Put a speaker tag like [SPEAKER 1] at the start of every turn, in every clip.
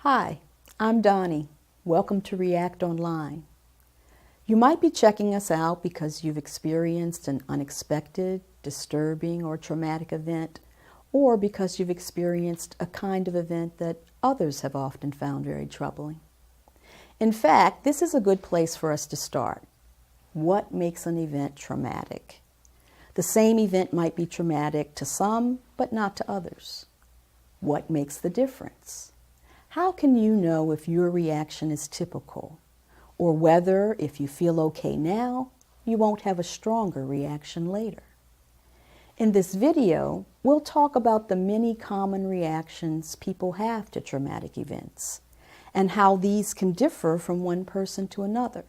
[SPEAKER 1] Hi, I'm Donnie. Welcome to React Online. You might be checking us out because you've experienced an unexpected, disturbing, or traumatic event, or because you've experienced a kind of event that others have often found very troubling. In fact, this is a good place for us to start. What makes an event traumatic? The same event might be traumatic to some, but not to others. What makes the difference? How can you know if your reaction is typical, or whether, if you feel okay now, you won't have a stronger reaction later? In this video, we'll talk about the many common reactions people have to traumatic events, and how these can differ from one person to another.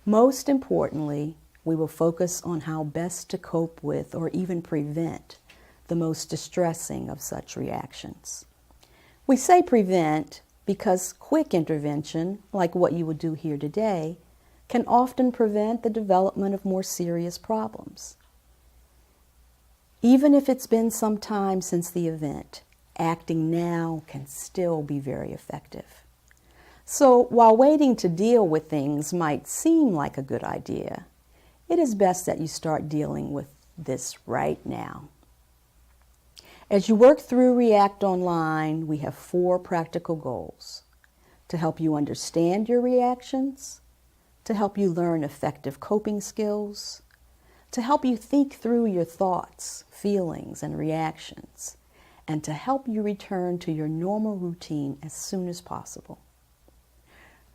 [SPEAKER 1] Most importantly, we will focus on how best to cope with or even prevent the most distressing of such reactions. We say prevent because quick intervention, like what you would do here today, can often prevent the development of more serious problems. Even if it's been some time since the event, acting now can still be very effective. So while waiting to deal with things might seem like a good idea, it is best that you start dealing with this right now. As you work through React Online, we have 4 practical goals: to help you understand your reactions, to help you learn effective coping skills, to help you think through your thoughts, feelings, and reactions, and to help you return to your normal routine as soon as possible.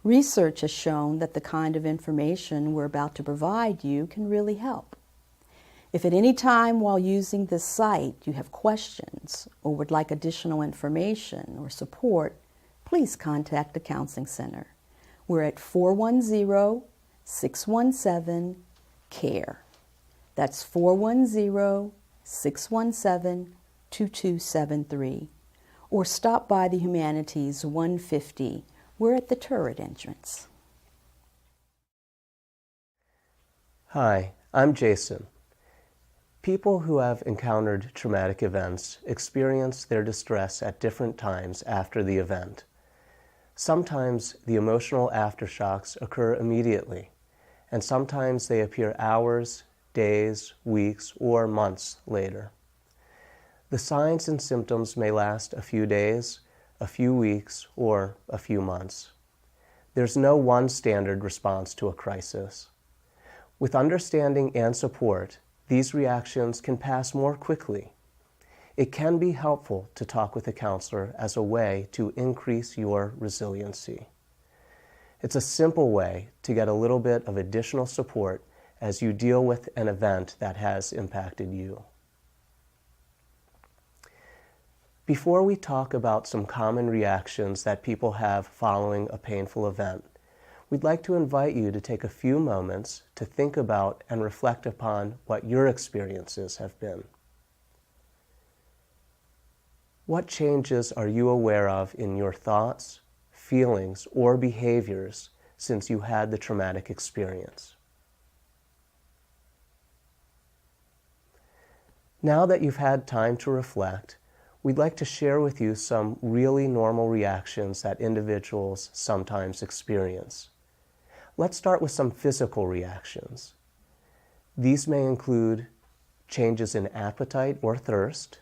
[SPEAKER 1] Research has shown that the kind of information we're about to provide you can really help. If at any time while using this site you have questions or would like additional information or support, please contact the Counseling Center. We're at 410-617-CARE. That's 410-617-2273. Or stop by the Humanities 150. We're at the turret entrance.
[SPEAKER 2] Hi, I'm Jason. People who have encountered traumatic events experience their distress at different times after the event. Sometimes the emotional aftershocks occur immediately, and sometimes they appear hours, days, weeks, or months later. The signs and symptoms may last a few days, a few weeks, or a few months. There's no one standard response to a crisis. With understanding and support, these reactions can pass more quickly. It can be helpful to talk with a counselor as a way to increase your resiliency. It's a simple way to get a little bit of additional support as you deal with an event that has impacted you. Before we talk about some common reactions that people have following a painful event, we'd like to invite you to take a few moments to think about and reflect upon what your experiences have been. What changes are you aware of in your thoughts, feelings, or behaviors since you had the traumatic experience? Now that you've had time to reflect, we'd like to share with you some really normal reactions that individuals sometimes experience. Let's start with some physical reactions. These may include changes in appetite or thirst,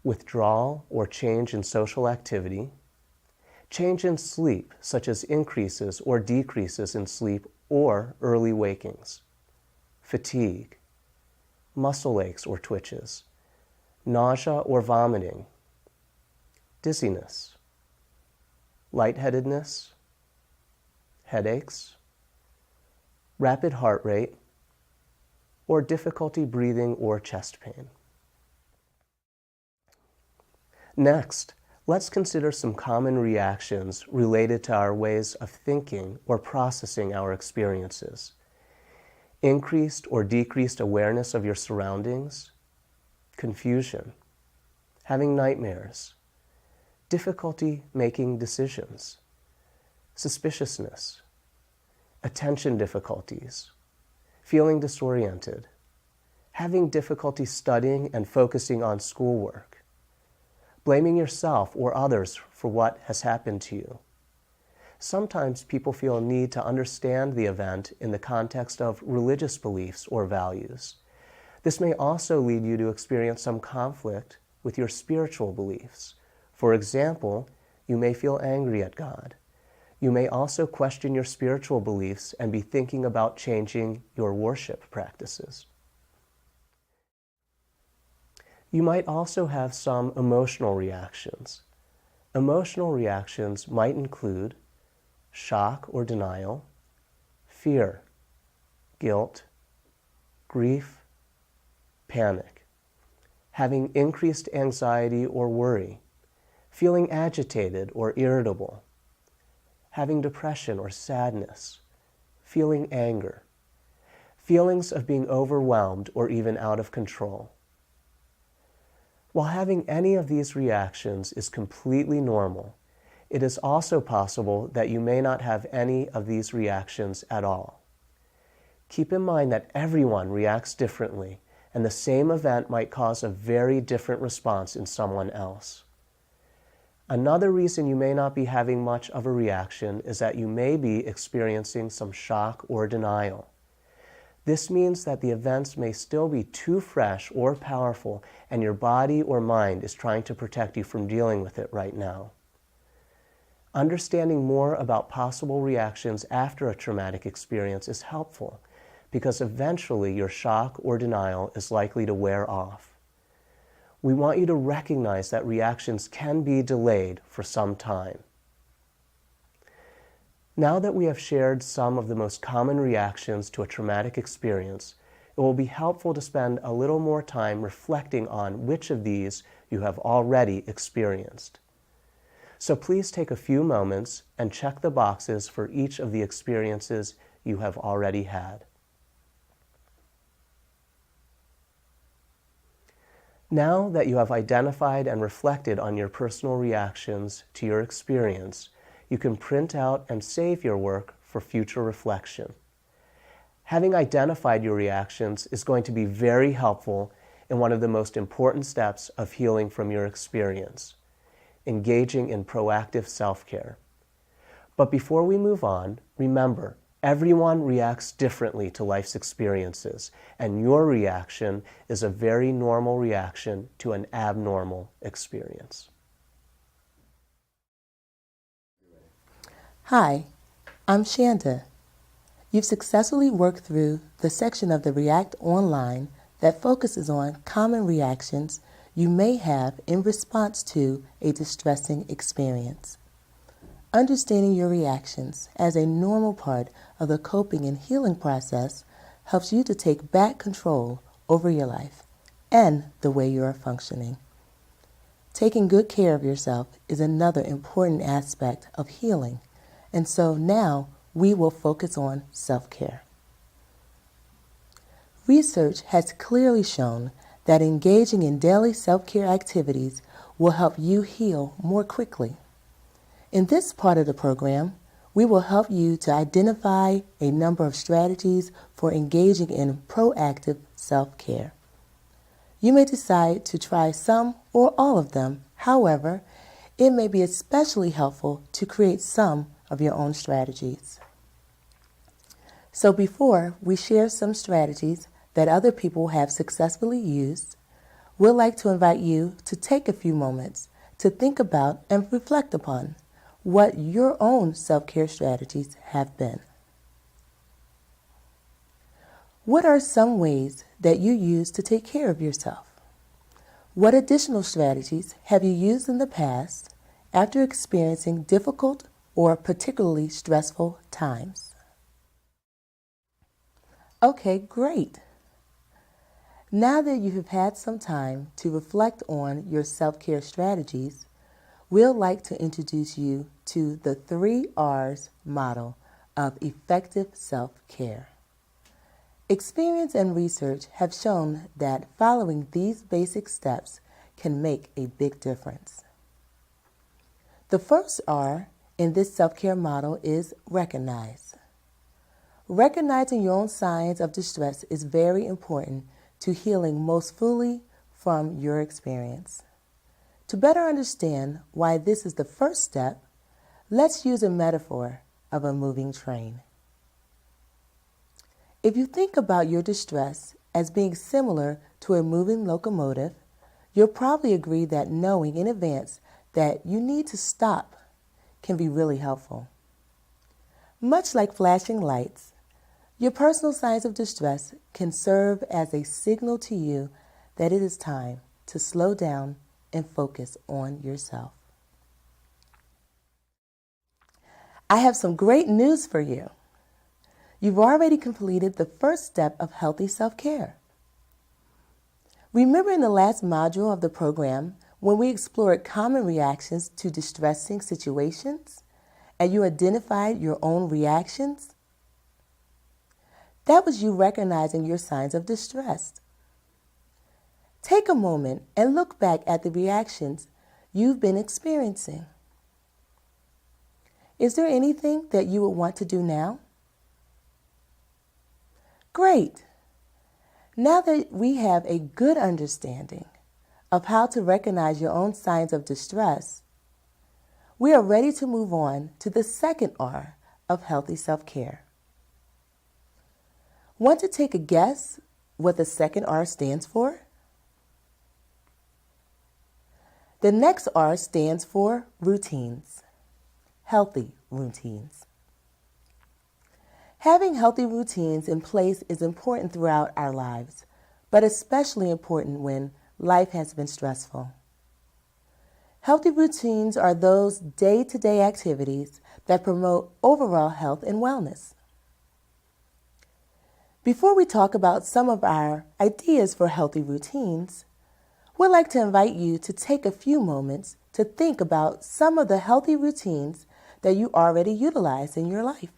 [SPEAKER 2] withdrawal or change in social activity, change in sleep, such as increases or decreases in sleep or early wakings, fatigue, muscle aches or twitches, nausea or vomiting, dizziness, lightheadedness, headaches, rapid heart rate, or difficulty breathing or chest pain. Next, let's consider some common reactions related to our ways of thinking or processing our experiences. Increased or decreased awareness of your surroundings, confusion, having nightmares, difficulty making decisions, suspiciousness, attention difficulties, feeling disoriented, having difficulty studying and focusing on schoolwork, blaming yourself or others for what has happened to you. Sometimes people feel a need to understand the event in the context of religious beliefs or values. This may also lead you to experience some conflict with your spiritual beliefs. For example, you may feel angry at God. You may also question your spiritual beliefs and be thinking about changing your worship practices. You might also have some emotional reactions. Emotional reactions might include shock or denial, fear, guilt, grief, panic, having increased anxiety or worry, feeling agitated or irritable, having depression or sadness, feeling anger, feelings of being overwhelmed or even out of control. While having any of these reactions is completely normal, it is also possible that you may not have any of these reactions at all. Keep in mind that everyone reacts differently, and the same event might cause a very different response in someone else. Another reason you may not be having much of a reaction is that you may be experiencing some shock or denial. This means that the events may still be too fresh or powerful, and your body or mind is trying to protect you from dealing with it right now. Understanding more about possible reactions after a traumatic experience is helpful, because eventually your shock or denial is likely to wear off. We want you to recognize that reactions can be delayed for some time. Now that we have shared some of the most common reactions to a traumatic experience, it will be helpful to spend a little more time reflecting on which of these you have already experienced. So please take a few moments and check the boxes for each of the experiences you have already had. Now that you have identified and reflected on your personal reactions to your experience, you can print out and save your work for future reflection. Having identified your reactions is going to be very helpful in one of the most important steps of healing from your experience, engaging in proactive self-care. But before we move on, remember, everyone reacts differently to life's experiences, and your reaction is a very normal reaction to an abnormal experience.
[SPEAKER 3] Hi, I'm Shanda. You've successfully worked through the section of the React Online that focuses on common reactions you may have in response to a distressing experience. Understanding your reactions as a normal part of the coping and healing process helps you to take back control over your life and the way you are functioning. Taking good care of yourself is another important aspect of healing. And so now we will focus on self-care. Research has clearly shown that engaging in daily self-care activities will help you heal more quickly. In this part of the program, we will help you to identify a number of strategies for engaging in proactive self-care. You may decide to try some or all of them. However, it may be especially helpful to create some of your own strategies. So before we share some strategies that other people have successfully used, we'd like to invite you to take a few moments to think about and reflect upon what your own self-care strategies have been. What are some ways that you use to take care of yourself? What additional strategies have you used in the past after experiencing difficult or particularly stressful times? Okay, great. Now that you have had some time to reflect on your self-care strategies, we'd like to introduce you to the 3 R's model of effective self-care. Experience and research have shown that following these basic steps can make a big difference. The first R in this self-care model is recognize. Recognizing your own signs of distress is very important to healing most fully from your experience. To better understand why this is the first step, let's use a metaphor of a moving train. If you think about your distress as being similar to a moving locomotive, you'll probably agree that knowing in advance that you need to stop can be really helpful. Much like flashing lights, your personal signs of distress can serve as a signal to you that it is time to slow down and focus on yourself. I have some great news for you. You've already completed the first step of healthy self-care. Remember in the last module of the program when we explored common reactions to distressing situations and you identified your own reactions? That was you recognizing your signs of distress. Take a moment and look back at the reactions you've been experiencing. Is there anything that you would want to do now? Great! Now that we have a good understanding of how to recognize your own signs of distress, we are ready to move on to the second R of healthy self-care. Want to take a guess what the second R stands for? The next R stands for routines, healthy routines. Having healthy routines in place is important throughout our lives, but especially important when life has been stressful. Healthy routines are those day-to-day activities that promote overall health and wellness. Before we talk about some of our ideas for healthy routines, we'd like to invite you to take a few moments to think about some of the healthy routines that you already utilize in your life.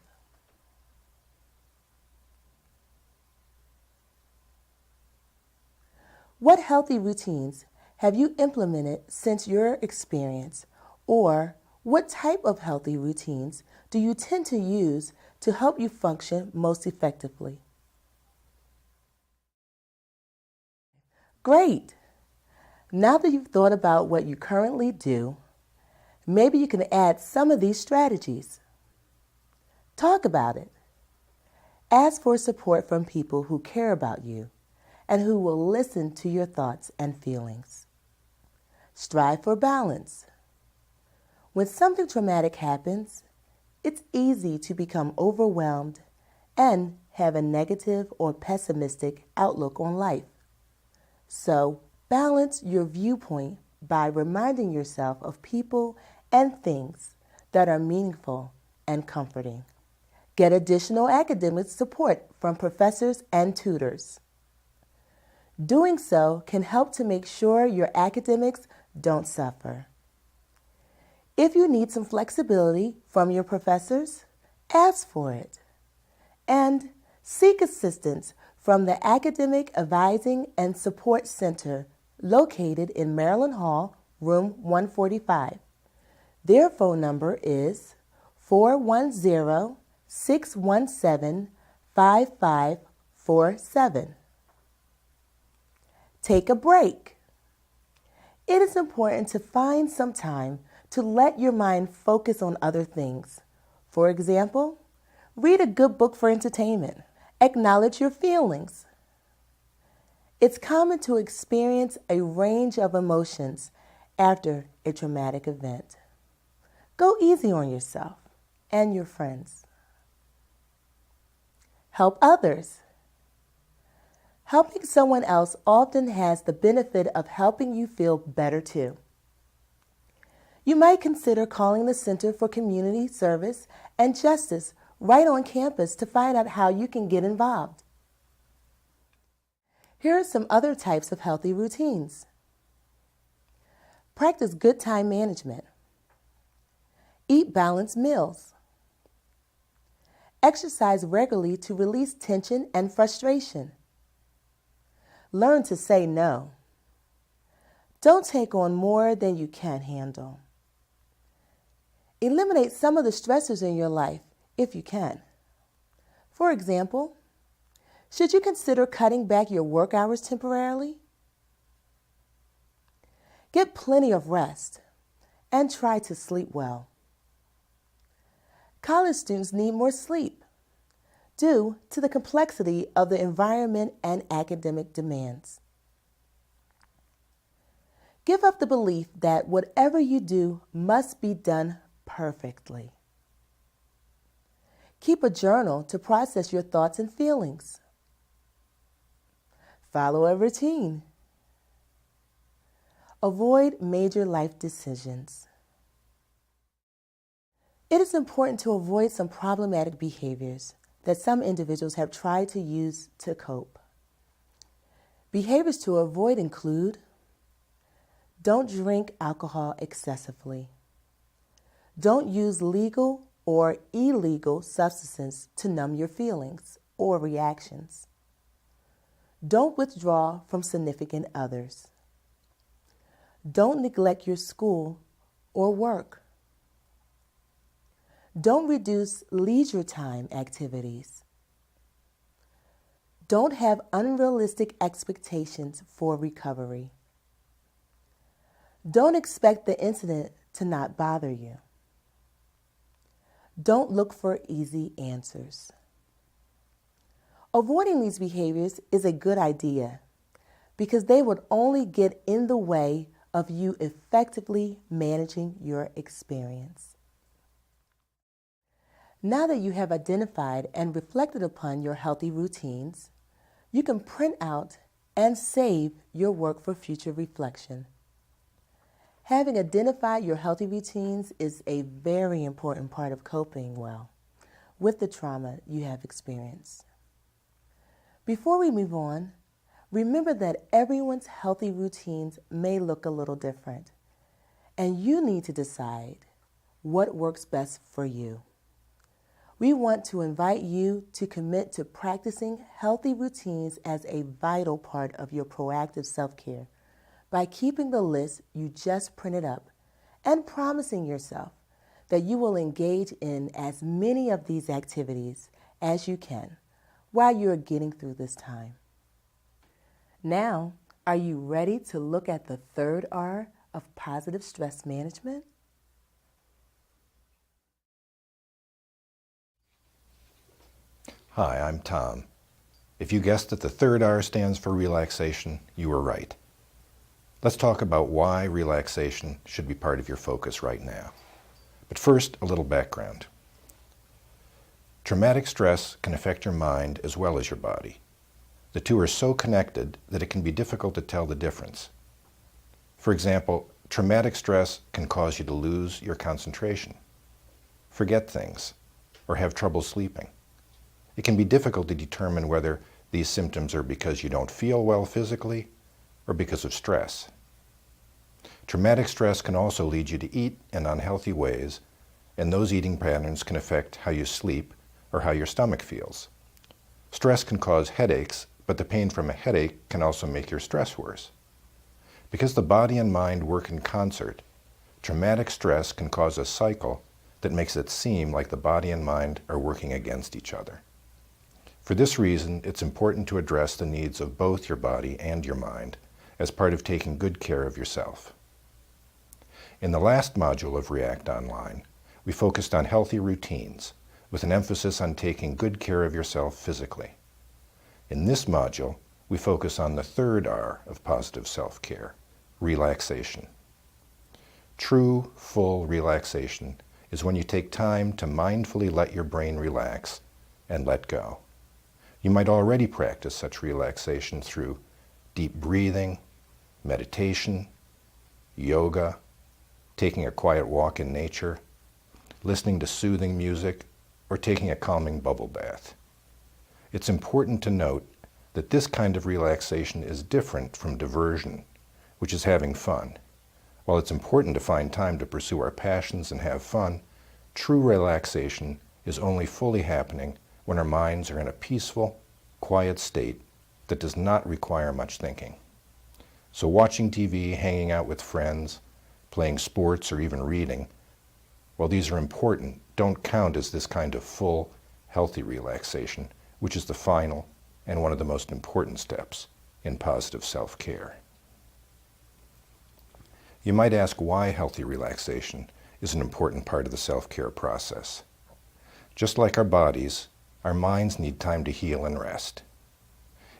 [SPEAKER 3] What healthy routines have you implemented since your experience, or what type of healthy routines do you tend to use to help you function most effectively? Great! Now that you've thought about what you currently do, maybe you can add some of these strategies. Talk about it. Ask for support from people who care about you and who will listen to your thoughts and feelings. Strive for balance. When something traumatic happens, it's easy to become overwhelmed and have a negative or pessimistic outlook on life. So, balance your viewpoint by reminding yourself of people and things that are meaningful and comforting. Get additional academic support from professors and tutors. Doing so can help to make sure your academics don't suffer. If you need some flexibility from your professors, ask for it. And seek assistance from the Academic Advising and Support Center located in Maryland Hall, room 145. Their phone number is 410-617-5547. Take a break. It is important to find some time to let your mind focus on other things. For example, read a good book for entertainment. Acknowledge your feelings. It's common to experience a range of emotions after a traumatic event. Go easy on yourself and your friends. Help others. Helping someone else often has the benefit of helping you feel better too. You might consider calling the Center for Community Service and Justice right on campus to find out how you can get involved. Here are some other types of healthy routines. Practice good time management. Eat balanced meals. Exercise regularly to release tension and frustration. Learn to say no. Don't take on more than you can handle. Eliminate some of the stressors in your life if you can. For example, should you consider cutting back your work hours temporarily? Get plenty of rest and try to sleep well. College students need more sleep due to the complexity of the environment and academic demands. Give up the belief that whatever you do must be done perfectly. Keep a journal to process your thoughts and feelings. Follow a routine. Avoid major life decisions. It is important to avoid some problematic behaviors that some individuals have tried to use to cope. Behaviors to avoid include: don't drink alcohol excessively. Don't use legal or illegal substances to numb your feelings or reactions. Don't withdraw from significant others. Don't neglect your school or work. Don't reduce leisure time activities. Don't have unrealistic expectations for recovery. Don't expect the incident to not bother you. Don't look for easy answers. Avoiding these behaviors is a good idea because they would only get in the way of you effectively managing your experience. Now that you have identified and reflected upon your healthy routines, you can print out and save your work for future reflection. Having identified your healthy routines is a very important part of coping well with the trauma you have experienced. Before we move on, remember that everyone's healthy routines may look a little different, and you need to decide what works best for you. We want to invite you to commit to practicing healthy routines as a vital part of your proactive self-care by keeping the list you just printed up and promising yourself that you will engage in as many of these activities as you can while you're getting through this time. Now, are you ready to look at the third R of positive stress management?
[SPEAKER 4] Hi, I'm Tom. If you guessed that the third R stands for relaxation, you were right. Let's talk about why relaxation should be part of your focus right now. But first, a little background. Traumatic stress can affect your mind as well as your body. The two are so connected that it can be difficult to tell the difference. For example, traumatic stress can cause you to lose your concentration, forget things, or have trouble sleeping. It can be difficult to determine whether these symptoms are because you don't feel well physically or because of stress. Traumatic stress can also lead you to eat in unhealthy ways, and those eating patterns can affect how you sleep or how your stomach feels. Stress can cause headaches, but the pain from a headache can also make your stress worse. Because the body and mind work in concert, traumatic stress can cause a cycle that makes it seem like the body and mind are working against each other. For this reason, it's important to address the needs of both your body and your mind as part of taking good care of yourself. In the last module of React Online, we focused on healthy routines with an emphasis on taking good care of yourself physically. In this module, we focus on the third R of positive self-care, relaxation. True, full relaxation is when you take time to mindfully let your brain relax and let go. You might already practice such relaxation through deep breathing, meditation, yoga, taking a quiet walk in nature, listening to soothing music, or taking a calming bubble bath. It's important to note that this kind of relaxation is different from diversion, which is having fun. While it's important to find time to pursue our passions and have fun, true relaxation is only fully happening when our minds are in a peaceful, quiet state that does not require much thinking. So watching TV, hanging out with friends, playing sports, or even reading, while these are important, don't count as this kind of full, healthy relaxation, which is the final and one of the most important steps in positive self-care. You might ask why healthy relaxation is an important part of the self-care process. Just like our bodies, our minds need time to heal and rest.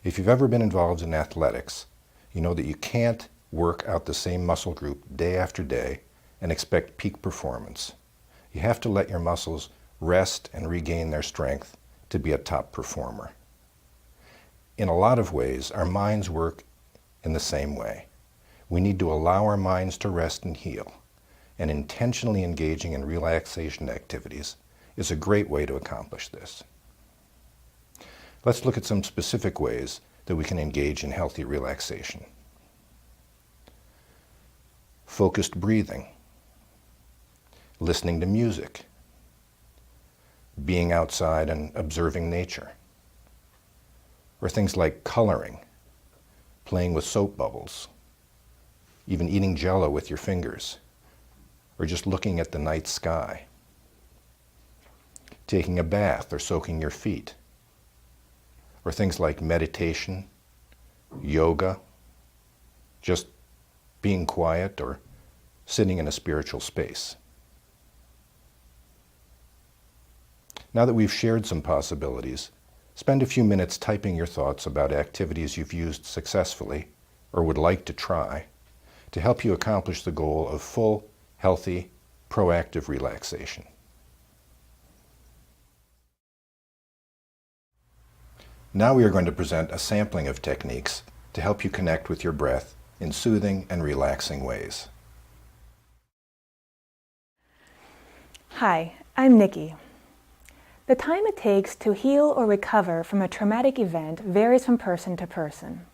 [SPEAKER 4] If you've ever been involved in athletics, you know that you can't work out the same muscle group day after day and expect peak performance. You have to let your muscles rest and regain their strength to be a top performer. In a lot of ways, our minds work in the same way. We need to allow our minds to rest and heal, and intentionally engaging in relaxation activities is a great way to accomplish this. Let's look at some specific ways that we can engage in healthy relaxation. Focused breathing, listening to music, being outside and observing nature, or things like coloring, playing with soap bubbles, even eating Jell-O with your fingers, or just looking at the night sky, taking a bath or soaking your feet, or things like meditation, yoga, just being quiet or sitting in a spiritual space. Now that we've shared some possibilities, spend a few minutes typing your thoughts about activities you've used successfully or would like to try to help you accomplish the goal of full, healthy, proactive relaxation. Now we are going to present a sampling of techniques to help you connect with your breath in soothing and relaxing ways.
[SPEAKER 5] Hi, I'm Nikki. The time it takes to heal or recover from a traumatic event varies from person to person,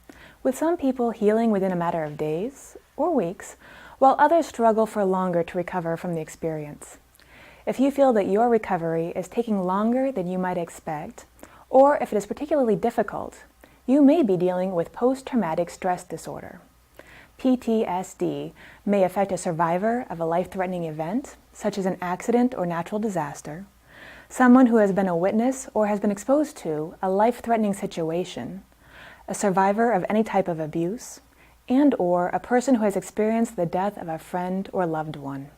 [SPEAKER 5] with some people healing within a matter of days or weeks, while others struggle for longer to recover from the experience. If you feel that your recovery is taking longer than you might expect, or if it is particularly difficult, you may be dealing with post-traumatic stress disorder. PTSD may affect a survivor of a life-threatening event, such as an accident or natural disaster, someone who has been a witness or has been exposed to a life-threatening situation, a survivor of any type of abuse, and/or a person who has experienced the death of a friend or loved one.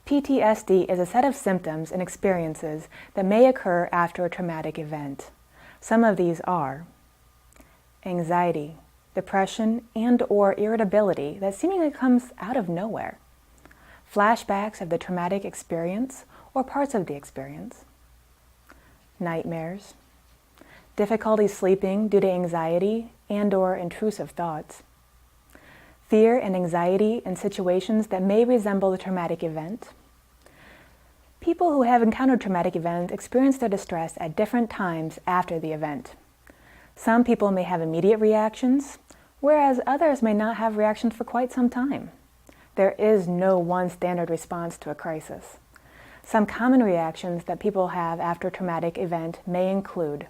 [SPEAKER 5] PTSD is a set of symptoms and experiences that may occur after a traumatic event. Some of these are anxiety, depression, and/or irritability that seemingly comes out of nowhere, flashbacks of the traumatic experience or parts of the experience, nightmares, difficulty sleeping due to anxiety and/or intrusive thoughts, fear and anxiety in situations that may resemble the traumatic event. People who have encountered traumatic events experience their distress at different times after the event. Some people may have immediate reactions, whereas others may not have reactions for quite some time. There is no one standard response to a crisis. Some common reactions that people have after a traumatic event may include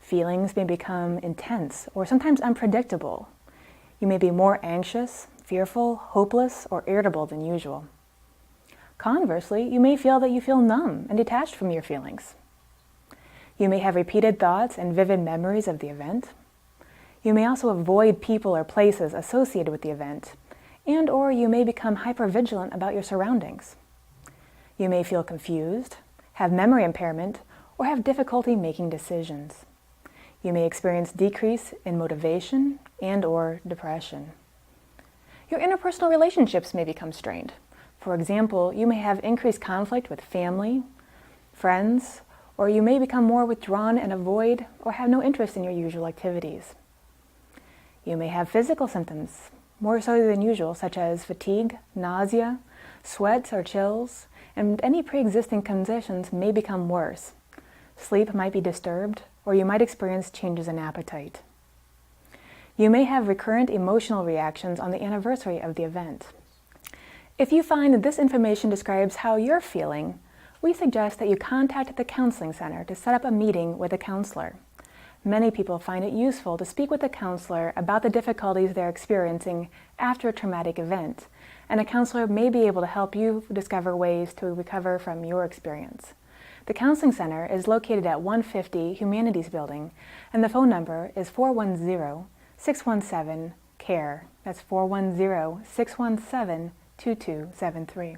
[SPEAKER 5] feelings may become intense or sometimes unpredictable. You may be more anxious, fearful, hopeless, or irritable than usual. Conversely, you may feel that you feel numb and detached from your feelings. You may have repeated thoughts and vivid memories of the event. You may also avoid people or places associated with the event, and/or you may become hypervigilant about your surroundings. You may feel confused, have memory impairment, or have difficulty making decisions. You may experience decrease in motivation and/or depression. Your interpersonal relationships may become strained. For example, you may have increased conflict with family, friends, or you may become more withdrawn and avoid or have no interest in your usual activities. You may have physical symptoms, more so than usual, such as fatigue, nausea, sweats or chills, and any pre-existing conditions may become worse. Sleep might be disturbed, or you might experience changes in appetite. You may have recurrent emotional reactions on the anniversary of the event. If you find that this information describes how you're feeling, we suggest that you contact the counseling center to set up a meeting with a counselor. Many people find it useful to speak with a counselor about the difficulties they're experiencing after a traumatic event, and a counselor may be able to help you discover ways to recover from your experience. The Counseling Center is located at 150 Humanities Building, and the phone number is 410-617-CARE. That's 410-617-2273.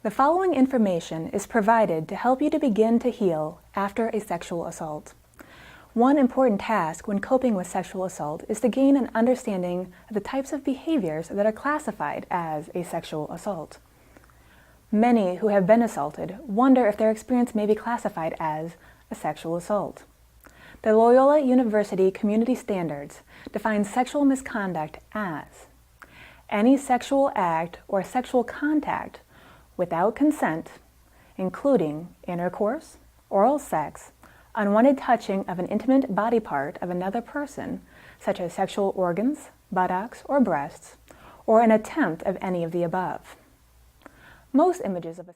[SPEAKER 5] The following information is provided to help you to begin to heal after a sexual assault. One important task when coping with sexual assault is to gain an understanding of the types of behaviors that are classified as a sexual assault. Many who have been assaulted wonder if their experience may be classified as a sexual assault. The Loyola University Community Standards define sexual misconduct as any sexual act or sexual contact without consent, including intercourse, oral sex, unwanted touching of an intimate body part of another person, such as sexual organs, buttocks, or breasts, or an attempt of any of the above. Most images of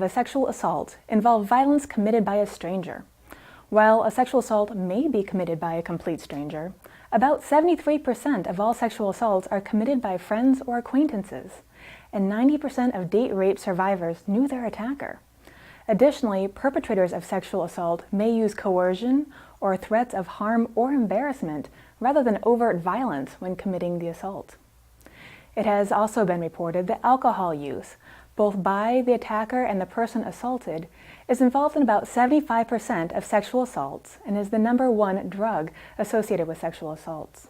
[SPEAKER 5] a sexual assault involve violence committed by a stranger. While a sexual assault may be committed by a complete stranger, about 73% of all sexual assaults are committed by friends or acquaintances, and 90% of date rape survivors knew their attacker. Additionally, perpetrators of sexual assault may use coercion or threats of harm or embarrassment rather than overt violence when committing the assault. It has also been reported that alcohol use, both by the attacker and the person assaulted, is involved in about 75% of sexual assaults and is the #1 drug associated with sexual assaults.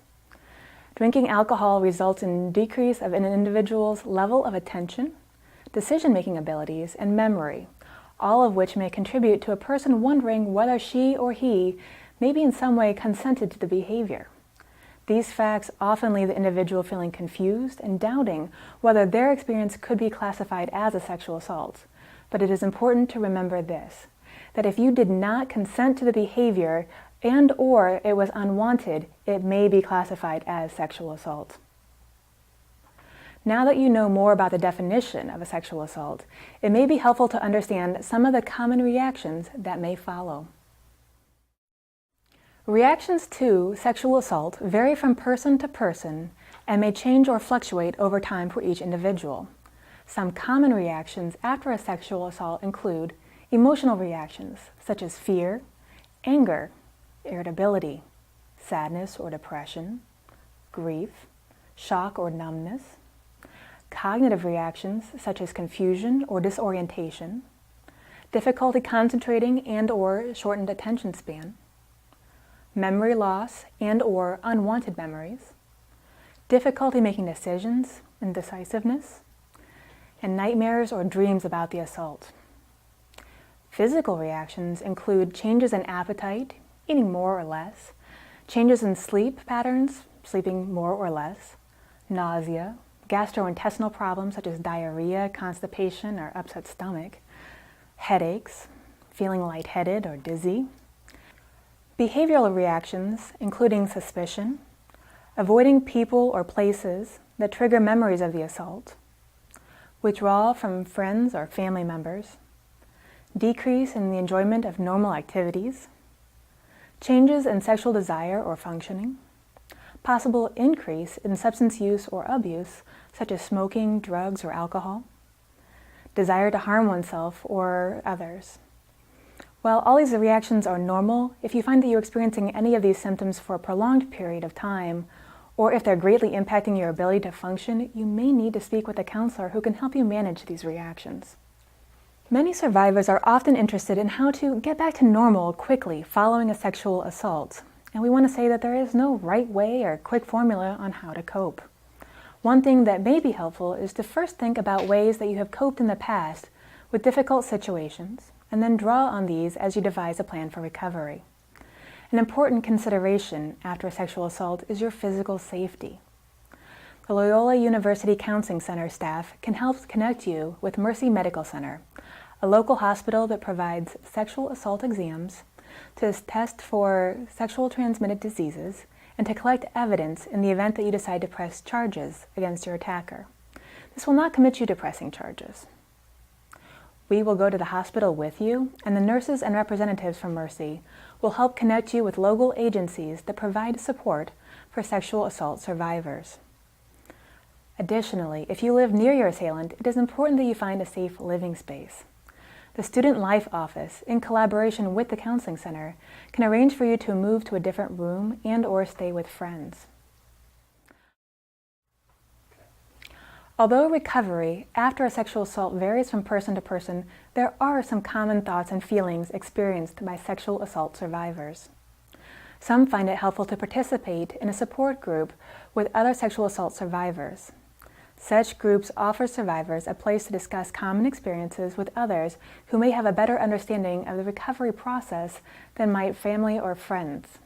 [SPEAKER 5] Drinking alcohol results in decrease of an individual's level of attention, decision-making abilities, and memory, all of which may contribute to a person wondering whether she or he may be in some way consented to the behavior. These facts often leave the individual feeling confused and doubting whether their experience could be classified as a sexual assault. But it is important to remember this, that if you did not consent to the behavior and/or it was unwanted, it may be classified as sexual assault. Now that you know more about the definition of a sexual assault, it may be helpful to understand some of the common reactions that may follow. Reactions to sexual assault vary from person to person and may change or fluctuate over time for each individual. Some common reactions after a sexual assault include emotional reactions such as fear, anger, irritability, sadness or depression, grief, shock or numbness, cognitive reactions such as confusion or disorientation, difficulty concentrating and/or shortened attention span, memory loss and/or unwanted memories, difficulty making decisions, indecisiveness, and nightmares or dreams about the assault. Physical reactions include changes in appetite, eating more or less, changes in sleep patterns, sleeping more or less, nausea, gastrointestinal problems such as diarrhea, constipation, or upset stomach, headaches, feeling lightheaded or dizzy. Behavioral reactions, including suspicion, avoiding people or places that trigger memories of the assault, withdrawal from friends or family members, decrease in the enjoyment of normal activities, changes in sexual desire or functioning, possible increase in substance use or abuse, such as smoking, drugs, or alcohol, desire to harm oneself or others. While all these reactions are normal, if you find that you're experiencing any of these symptoms for a prolonged period of time, or if they're greatly impacting your ability to function, you may need to speak with a counselor who can help you manage these reactions. Many survivors are often interested in how to get back to normal quickly following a sexual assault, and we want to say that there is no right way or quick formula on how to cope. One thing that may be helpful is to first think about ways that you have coped in the past with difficult situations, and then draw on these as you devise a plan for recovery. An important consideration after a sexual assault is your physical safety. The Loyola University Counseling Center staff can help connect you with Mercy Medical Center, a local hospital that provides sexual assault exams to test for sexual transmitted diseases and to collect evidence in the event that you decide to press charges against your attacker. This will not commit you to pressing charges. We will go to the hospital with you, and the nurses and representatives from Mercy will help connect you with local agencies that provide support for sexual assault survivors. Additionally, if you live near your assailant, it is important that you find a safe living space. The Student Life Office, in collaboration with the Counseling Center, can arrange for you to move to a different room and/or stay with friends. Although recovery after a sexual assault varies from person to person, there are some common thoughts and feelings experienced by sexual assault survivors. Some find it helpful to participate in a support group with other sexual assault survivors. Such groups offer survivors a place to discuss common experiences with others who may have a better understanding of the recovery process than might family or friends.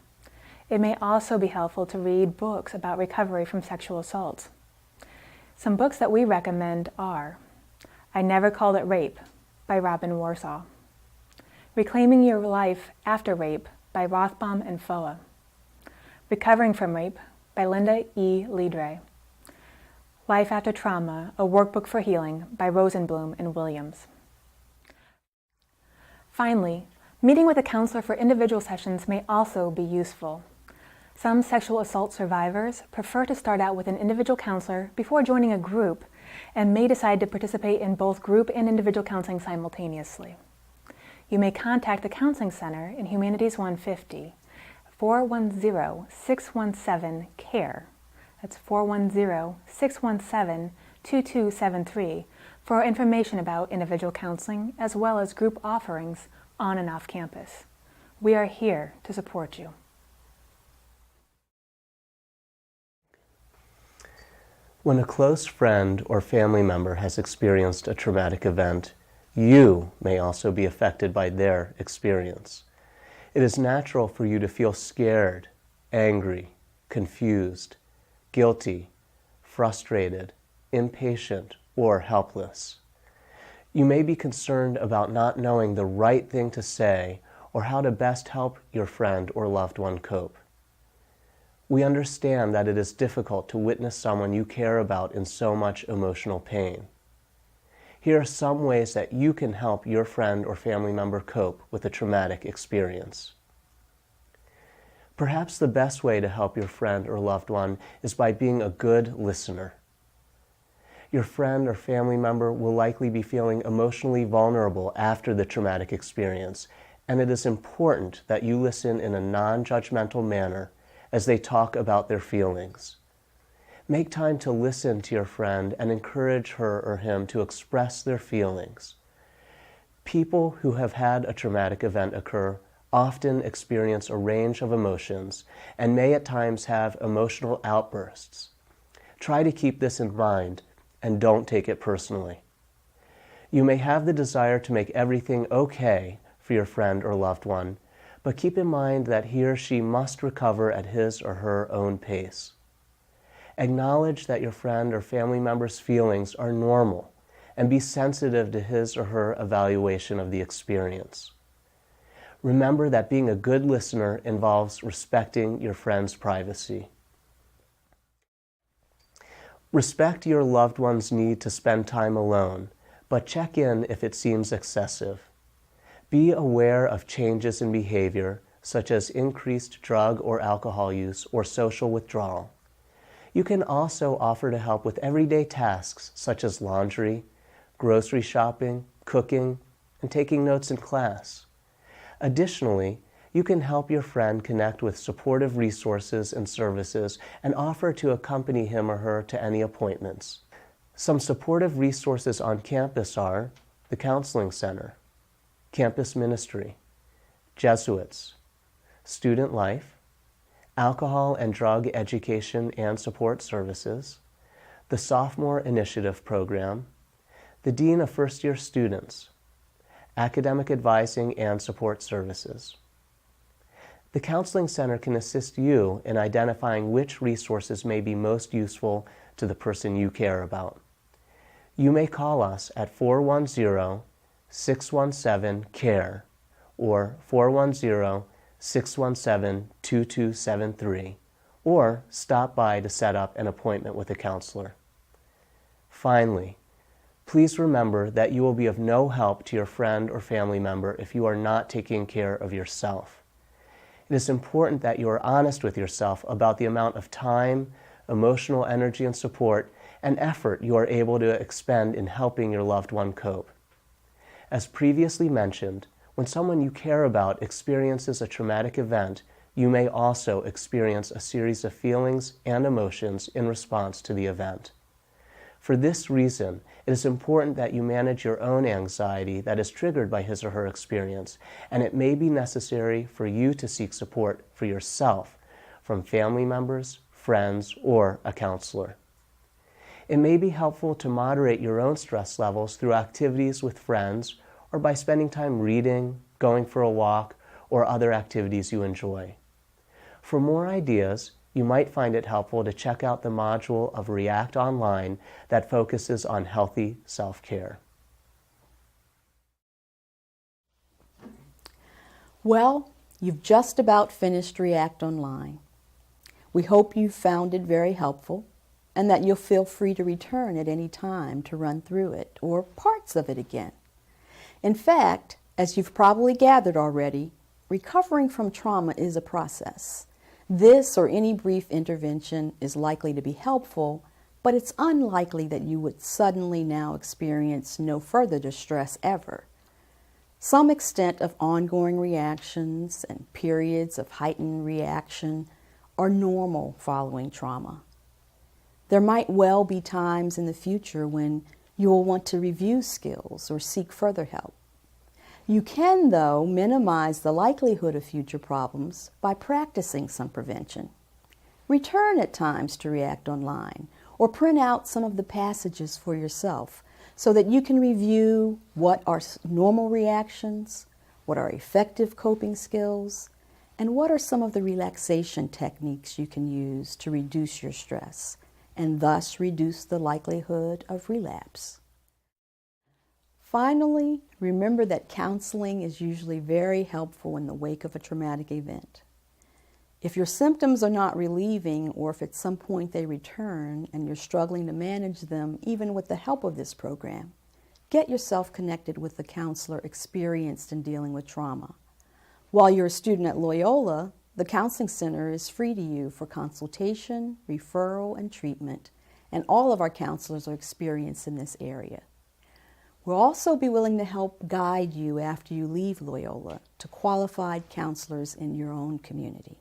[SPEAKER 5] It may also be helpful to read books about recovery from sexual assault. Some books that we recommend are I Never Called It Rape by Robin Warsaw, Reclaiming Your Life After Rape by Rothbaum and Foa, Recovering from Rape by Linda E. Liedre, Life After Trauma, a Workbook for Healing by Rosenblum and Williams. Finally, meeting with a counselor for individual sessions may also be useful. Some sexual assault survivors prefer to start out with an individual counselor before joining a group and may decide to participate in both group and individual counseling simultaneously. You may contact the Counseling Center in Humanities 150, 410-617-CARE. That's 410-617-2273 for information about individual counseling as well as group offerings on and off campus. We are here to support you.
[SPEAKER 2] When a close friend or family member has experienced a traumatic event, you may also be affected by their experience. It is natural for you to feel scared, angry, confused, guilty, frustrated, impatient, or helpless. You may be concerned about not knowing the right thing to say or how to best help your friend or loved one cope. We understand that it is difficult to witness someone you care about in so much emotional pain. Here are some ways that you can help your friend or family member cope with a traumatic experience. Perhaps the best way to help your friend or loved one is by being a good listener. Your friend or family member will likely be feeling emotionally vulnerable after the traumatic experience, and it is important that you listen in a non-judgmental manner as they talk about their feelings. Make time to listen to your friend and encourage her or him to express their feelings. People who have had a traumatic event occur often experience a range of emotions and may at times have emotional outbursts. Try to keep this in mind and don't take it personally. You may have the desire to make everything okay for your friend or loved one, but keep in mind that he or she must recover at his or her own pace. Acknowledge that your friend or family member's feelings are normal and be sensitive to his or her evaluation of the experience. Remember that being a good listener involves respecting your friend's privacy. Respect your loved one's need to spend time alone, but check in if it seems excessive. Be aware of changes in behavior, such as increased drug or alcohol use or social withdrawal. You can also offer to help with everyday tasks such as laundry, grocery shopping, cooking, and taking notes in class. Additionally, you can help your friend connect with supportive resources and services and offer to accompany him or her to any appointments. Some supportive resources on campus are the Counseling Center, Campus Ministry, Jesuits, Student Life, Alcohol and Drug Education and Support Services, the Sophomore Initiative Program, the Dean of First-Year Students, Academic Advising and Support Services. The Counseling Center can assist you in identifying which resources may be most useful to the person you care about. You may call us at 410-617-CARE or 410-617-2273, or stop by to set up an appointment with a counselor. Finally, please remember that you will be of no help to your friend or family member if you are not taking care of yourself. It is important that you are honest with yourself about the amount of time, emotional energy and support, and effort you are able to expend in helping your loved one cope. As previously mentioned, when someone you care about experiences a traumatic event, you may also experience a series of feelings and emotions in response to the event. For this reason, it is important that you manage your own anxiety that is triggered by his or her experience, and it may be necessary for you to seek support for yourself from family members, friends, or a counselor. It may be helpful to moderate your own stress levels through activities with friends or by spending time reading, going for a walk, or other activities you enjoy. For more ideas, you might find it helpful to check out the module of React Online that focuses on healthy self-care.
[SPEAKER 1] Well, you've just about finished React Online. We hope you found it very helpful and that you'll feel free to return at any time to run through it or parts of it again. In fact, as you've probably gathered already, recovering from trauma is a process. This or any brief intervention is likely to be helpful, but it's unlikely that you would suddenly now experience no further distress ever. Some extent of ongoing reactions and periods of heightened reaction are normal following trauma. There might well be times in the future when you will want to review skills or seek further help. You can, though, minimize the likelihood of future problems by practicing some prevention. Return at times to React Online or print out some of the passages for yourself so that you can review what are normal reactions, what are effective coping skills, and what are some of the relaxation techniques you can use to reduce your stress and thus reduce the likelihood of relapse. Finally, remember that counseling is usually very helpful in the wake of a traumatic event. If your symptoms are not relieving, or if at some point they return and you're struggling to manage them, even with the help of this program, get yourself connected with a counselor experienced in dealing with trauma. While you're a student at Loyola, the Counseling Center is free to you for consultation, referral, and treatment, and all of our counselors are experienced in this area. We'll also be willing to help guide you after you leave Loyola to qualified counselors in your own community.